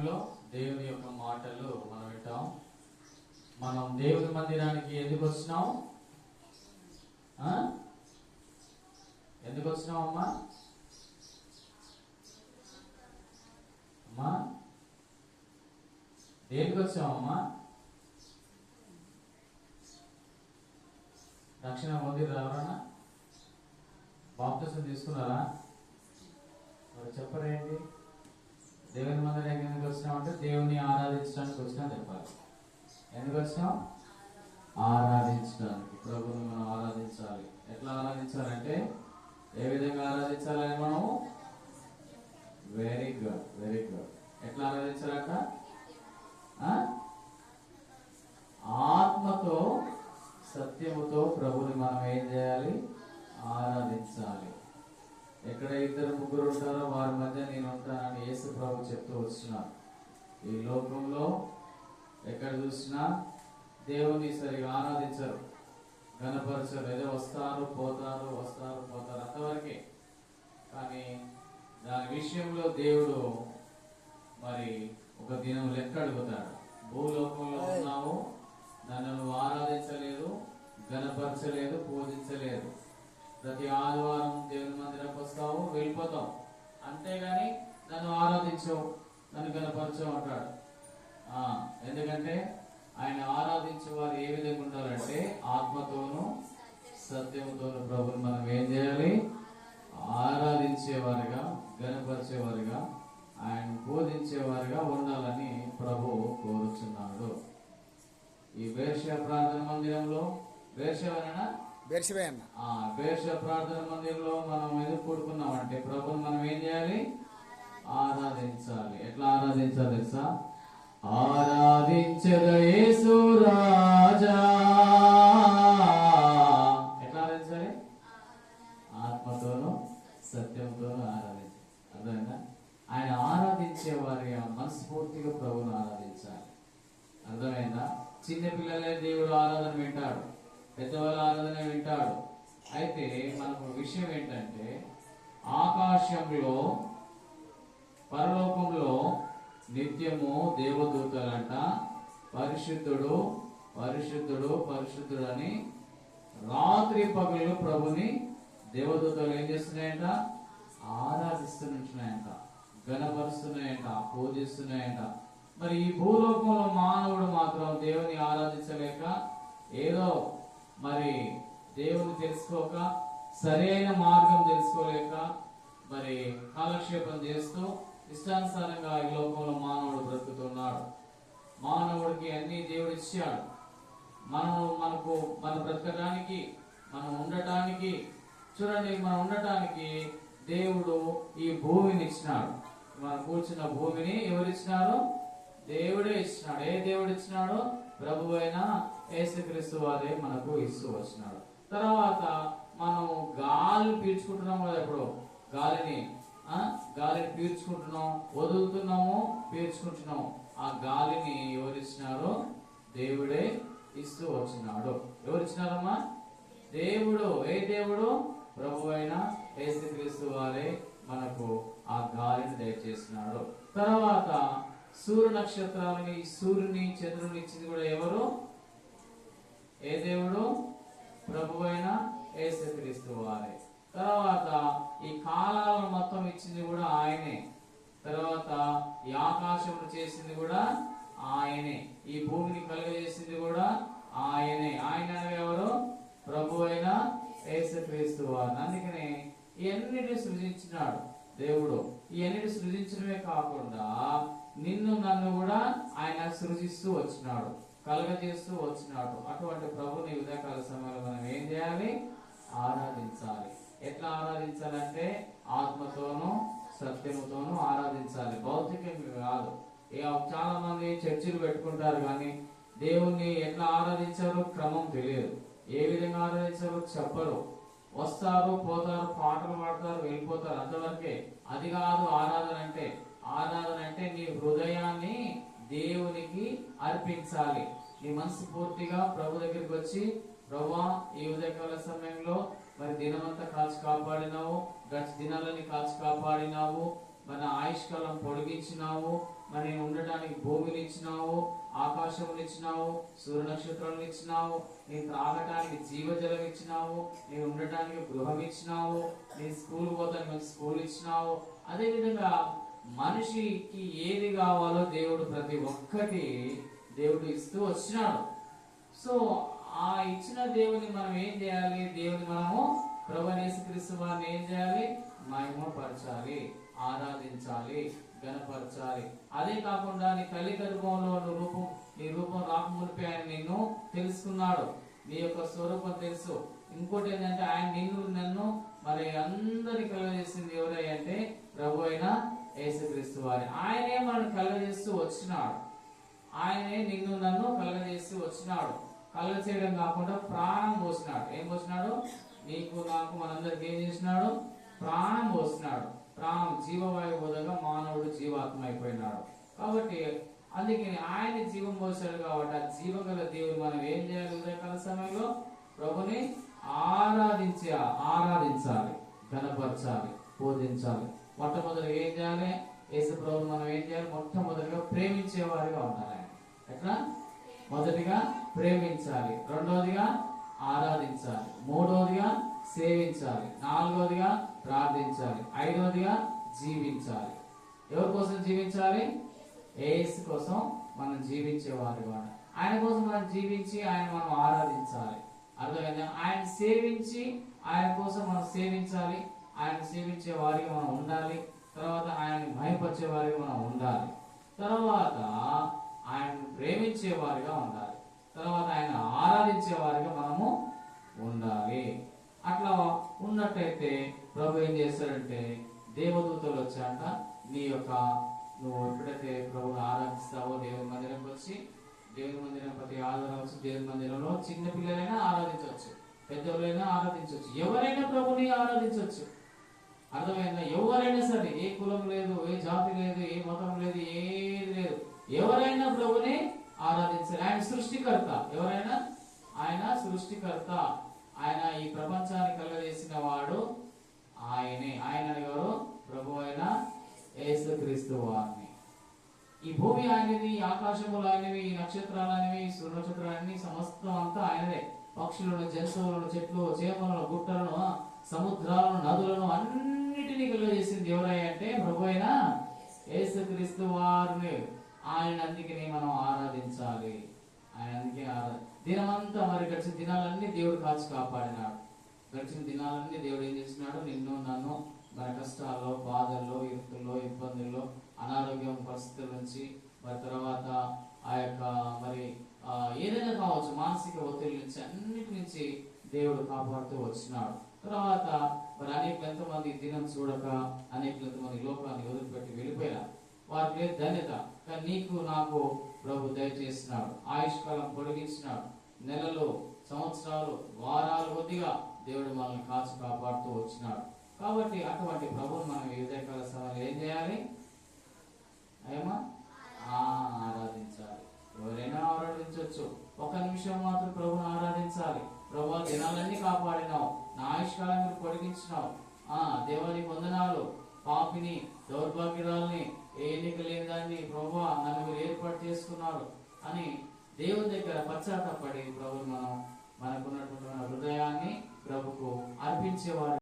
సమయంలో దేవుని యొక్క మాటలు మనం వింటాం. మనం దేవుని మందిరానికి ఎందుకు వచ్చినాం? ఎందుకు వచ్చినాం అమ్మా? అమ్మా దేనికి వచ్చామమ్మా? రక్షణ పొందిరు ఎవరన్నా? బాప్తిసం తీసుకున్నారా? మరి చెప్పరేంటి? దేవుని మందిరానికి ఎందుకు వచ్చినామంటే దేవుని ఆరాధించడానికి వచ్చినా చెప్పాలి. ఎందుకు వచ్చినాం? ఆరాధించడానికి. ప్రభువుని మనం ఆరాధించాలి. ఎట్లా ఆరాధించాలంటే ఏ విధంగా ఆరాధించాలని మనము వెరీ గుడ్ ఎట్లా ఆరాధించాలంట? ఆత్మతో సత్యముతో ప్రభుని మనం ఏం చేయాలి? ఆరాధించాలి. ఎక్కడ ఇద్దరు ముగ్గురు ఉంటారో వారి మధ్య నేను ఉంటానని యేసు ప్రభు చెప్తూ వచ్చినారు. ఈ లోకంలో ఎక్కడ చూసినా దేవుని సరిగా ఆరాధించరు, గణపరచరు. ఏదో వస్తారు పోతారు అంతవరకే. కానీ దాని విషయంలో దేవుడు మరి ఒక దినం లెక్క అడుగుతాడు. భూలోకంలో ఉన్నావు, నన్ను నువ్వు ఆరాధించలేదు, గణపరచలేదు, పూజించలేదు. ప్రతి ఆదివారం దేవుని మందిరానికి వస్తావు, వెళ్ళిపోతావు, అంతేగాని నన్ను ఆరాధించవు, నన్ను గణపరచవు అంటాడు. ఎందుకంటే ఆయన ఆరాధించే వారు ఏ విధంగా ఉండాలంటే ఆత్మతోనూ సత్యముతోనూ ప్రభుని మనం ఏం చేయాలి? ఆరాధించేవారుగా, గణపరిచేవారుగా, ఆయన బోధించేవారుగా ఉండాలని ప్రభు కోరుచున్నాడు. ఈ బేర్షెబా ప్రార్థన మందిరంలో బేర్షెబా ప్రార్థన మందిరంలో మనం ఎందుకు కూడుకున్నామంటే ప్రభుని మనం ఏం చేయాలి? ఆరాధించాలి. ఎట్లా ఆరాధించాలి తెలుసా? ఆరాధించద యేసు రాజా. ఎట్లా ఆరాధించాలి? ఆత్మతోనూ సత్యంతోనూ ఆరాధించాలి. అర్థమైందా? ఆయన ఆరాధించే వారి మనస్ఫూర్తిగా ప్రభుని ఆరాధించాలి. అర్థమైందా? చిన్నపిల్లలే దేవుడు ఆరాధన వింటాడు, పెద్దవాళ్ళ ఆరాధన వింటాడు. అయితే మనకు విషయం ఏంటంటే ఆకాశంలో పరలోకంలో నిత్యము దేవదూతలంట పరిశుద్ధుడు పరిశుద్ధుడు పరిశుద్ధుడు అని రాత్రి పగలు ప్రభుని దేవదూతలు ఏం చేస్తున్నాయంట? ఆరాధిస్తున్నాయంట, గణపరుస్తున్నాయంట, పూజిస్తున్నాయంట. మరి ఈ భూలోకంలో మానవుడు మాత్రం దేవుని ఆరాధించలేక, ఏదో మరి దేవుని తెలుసుకోక, సరైన మార్గం తెలుసుకోలేక, మరి కాలక్షేపం చేస్తూ ఇష్టానుసారంగా ఈ లోకంలో మానవుడు బ్రతుకుతున్నాడు. మానవుడికి అన్ని దేవుడు ఇచ్చాడు. మన బ్రతకడానికి, మనం ఉండటానికి, చూడండి, మనం ఉండటానికి దేవుడు ఈ భూమిని ఇచ్చినాడు. మనం కూర్చున్న భూమిని ఎవరిచ్చినారు? దేవుడే ఇచ్చినాడు. ఏ దేవుడు ఇచ్చినాడు? ప్రభు అయిన యేసుక్రీస్తు వారే మనకు ఇస్తూ వచ్చినాడు. తర్వాత మనం గాలి పీల్చుకుంటున్నాం కదా, ఇప్పుడు గాలిని పీల్చుకుంటున్నాం, వదులుతున్నాము, పీల్చుకుంటున్నాము. ఆ గాలిని ఎవరిచ్చినారో? దేవుడే ఇస్తూ వచ్చినాడు. ఎవరిచ్చినారమ్మా? దేవుడు. ఏ దేవుడు? ప్రభు అయిన యేసుక్రీస్తు వారే మనకు ఆ గాలిని దయచేసినాడు. తర్వాత సూర్య నక్షత్రాలని, సూర్యుని, చంద్రుని ఇచ్చింది కూడా ఎవరు? ఏ దేవుడు? ప్రభు అయిన యేసుక్రీస్తు వారే. తర్వాత ఈ కాలాలను మొత్తం ఇచ్చింది కూడా ఆయనే. తర్వాత ఈ ఆకాశమును చేసింది కూడా ఆయనే. ఈ భూమిని కలుగజేసింది కూడా ఆయనే. ఆయన ఎవరు? ప్రభు అయిన యేసుక్రీస్తు వారు. అందుకనే ఇవన్నిటిని సృజించినాడు దేవుడు. ఇవన్నిటి సృజించడమే కాకుండా నిన్ను నన్ను కూడా ఆయన సృజిస్తూ వచ్చినాడు, కలగజేస్తూ వచ్చినాడు. అటువంటి ప్రభుని ఉదయకాల సమయంలో మనం ఏం చేయాలి? ఆరాధించాలి. ఎట్లా ఆరాధించాలంటే ఆత్మతోనూ సత్యముతోనూ ఆరాధించాలి, భౌతికంగా కాదు. చాలా మంది చర్చిలు పెట్టుకుంటారు కానీ దేవుణ్ణి ఎట్లా ఆరాధించారో క్రమం తెలియదు. ఏ విధంగా ఆరాధించారో చెప్పరు. వస్తారు, పోతారు, పాటలు పాడతారు, వెళ్ళిపోతారు, అంతవరకే. అది కాదు ఆరాధన అంటే. ఆరాధన అంటే నీ హృదయాన్ని దేవునికి అర్పించాలి. నీ మనసు పూర్తిగా ప్రభు దగ్గరికి వచ్చి, ప్రభువా, ఈ ఉదయకాల సమయంలో మరి దినమంతా కాచి కాపాడినావు, గడిచి దినాలని కాచి కాపాడినావు, మన ఆయుష్కాలం పొడిగించినావు, మరి ఉండటానికి భూమిని ఇచ్చినావు, ఆకాశములు ఇచ్చినావు, సూర్య నక్షత్రాలను ఇచ్చినావు, నేను త్రాగటానికి జీవజలం ఇచ్చినావు, నేను ఉండటానికి గృహం ఇచ్చినావు, నేను స్కూల్ పోతానికి స్కూల్ ఇచ్చినావు. అదే విధంగా మనిషికి ఏది కావాలో దేవుడు ప్రతి ఒక్కటి దేవుడు ఇస్తూ వచ్చినాడు. సో ఆ ఇచ్చిన దేవుని మనం ఏం చేయాలి? దేవుని మనము ప్రభువైన యేసుక్రీస్తు వారిని ఏం చేయాలి? మహిమపరచాలి, ఆరాధించాలి, ఘనపరచాలి. అదే కాకుండా నీ తల్లి గర్భంలో నీ రూపం రాకమునిపై ఆయన నిన్ను తెలుసుకున్నాడు, నీ యొక్క స్వరూపం తెలుసు. ఇంకోటి ఏంటంటే ఆయన నన్ను మరి అందరిని కలగజేసింది ఎవరై అంటే ప్రభు అయిన యేసుక్రీస్తు వారి. ఆయనే మనం కలగజేస్తూ వచ్చినాడు, ఆయనే నిన్ను నన్ను కలగజేస్తూ వచ్చినాడు. కలగ చేయడం కాకుండా ప్రాణం పోసినాడు. ఏం పోసినాడు? నీకు నాకు మనందరికి ఏం చేసినాడు? ప్రాణం పోసినాడు. ప్రాణం జీవవాయువుగా మానవుడు జీవాత్మ అయిపోయినాడు. కాబట్టి అందుకే ఆయన జీవం పోసాడు. కాబట్టి ఆ జీవగల దేవుడు మనం ఏం చేయాలి? ఉదయకాల సమయంలో ప్రభుని ఆరాధించాలి, ఘనపరచాలి, పూజించాలి. మొట్టమొదటిగా ఏం చేయాలి? యేసు ప్రభువుని మనం ఏం చేయాలి? మొట్టమొదటిగా ప్రేమించేవారిగా ఉండాలి. ఎట్లా? మొదటిగా ప్రేమించాలి, రెండవదిగా ఆరాధించాలి, మూడవదిగా సేవించాలి, నాలుగవదిగా ప్రార్థించాలి, ఐదవదిగా జీవించాలి. ఎవరి కోసం జీవించాలి? యేసు కోసం మనం జీవించేవారిగా ఉండాలి. ఆయన కోసం మనం జీవించి ఆయన మనం ఆరాధించాలి. అర్థమైందా? ఆయన సేవించి ఆయన కోసం మనం సేవించాలి, ఆయన సేవించే వారిగా మనం ఉండాలి. తర్వాత ఆయన మహిమపరిచే వారిగా మనం ఉండాలి. తర్వాత ఆయన ప్రేమించే వారిగా ఉండాలి. తర్వాత ఆయన ఆరాధించే వారిగా మనము ఉండాలి. అట్లా ఉన్నట్టయితే ప్రభు ఏం చేస్తాడంటే దేవదూతలు వచ్చాక నువ్వు ఎప్పుడైతే ప్రభుని ఆరాధిస్తావో దేవుని మందిరంకి వచ్చి, దేవుని మందిరం ప్రతి ఆధారం వచ్చి దేవుని మందిరంలో చిన్న పిల్లలైనా ఆరాధించవచ్చు, పెద్దవాళ్ళైనా ఆరాధించవచ్చు, ఎవరైనా ప్రభుని ఆరాధించవచ్చు. అర్థమైందా? ఎవరైనా సరే, ఏ కులం లేదు, ఏ జాతి లేదు, ఏ మతం లేదు, ఏది లేదు, ఎవరైనా ప్రభుని ఆరాధించాలి. ఆయన సృష్టికర్త. ఎవరైనా ఆయన సృష్టికర్త. ఆయన ఈ ప్రపంచాన్ని కలగజేసిన వాడు ఆయనే. ఆయన ఎవరు? ప్రభు అయిన యేసుక్రీస్తు వారిని. ఈ భూమి ఆయనది, ఆకాశములు ఆయనవి, ఈ నక్షత్రాలు ఆయనవి, సూర్య నక్షత్రాలన్నీ సమస్తం అంతా ఆయనదే. పక్షులను, జంతువులను, చెట్లు, చేమలను, గుట్టలను, సముద్రాలను, నదులను అన్నిటినీ కలుగజేసింది ఎవరై అంటే ప్రభు అయిన యేసుక్రీస్తు వారిని. ఆయన అందుకే మనం ఆరాధించాలి. ఆయన అందుకే దినమంతా మరి గడిచిన దినాలన్నీ దేవుడు కాచి కాపాడినాడు. గడిచిన దినాలన్నీ దేవుడు ఏం చేస్తున్నాడు? నిన్ను నన్ను మన కష్టాల్లో, బాధల్లో, ఇరుకుల్లో, ఇబ్బందుల్లో, అనారోగ్యం పరిస్థితుల నుంచి, మరి తర్వాత ఆ యొక్క మరి ఏదైనా కావచ్చు, మానసిక ఒత్తిడి నుంచి, అన్నిటి నుంచి దేవుడు కాపాడుతూ వచ్చినాడు. తర్వాత మరి అనేక ఎంతమంది దినం చూడక అనేక ఎంతమంది లోకాన్ని వదిలిపెట్టి వెళ్ళిపోయారు. వారికి ధన్యత. కానీ నీకు నాకు ప్రభు దయచేస్తున్నాడు, ఆయుష్కాలం పొడిగించినాడు, నెలలు, సంవత్సరాలు, వారాలు కొద్దిగా దేవుడు మనల్ని కాచి కాపాడుతూ వచ్చినాడు. కాబట్టి అటువంటి ప్రభువుని మనం ఈ ఉదయకాల సమయంలో ఏం చేయాలి? ఏమా ఆరాధించాలి. ఎవరైనా ఆరాధించవచ్చు. ఒక నిమిషం మాత్రం ప్రభుని ఆరాధించాలి. ప్రభు దినాలన్నీ కాపాడినావు, నా ఆయుష్కాలం మీరు పొడిగించినావు, దేవానికి వందనాలు, పాపిని, దౌర్భాగ్యురాల్ని, ఎన్నిక లేని దాన్ని ప్రభు నన్ను మీరు ఏర్పాటు చేసుకున్నారు అని దేవుని దగ్గర పశ్చాత్తపడి ప్రభుని మనకున్నటువంటి హృదయాన్ని ప్రభుకు అర్పించేవారు.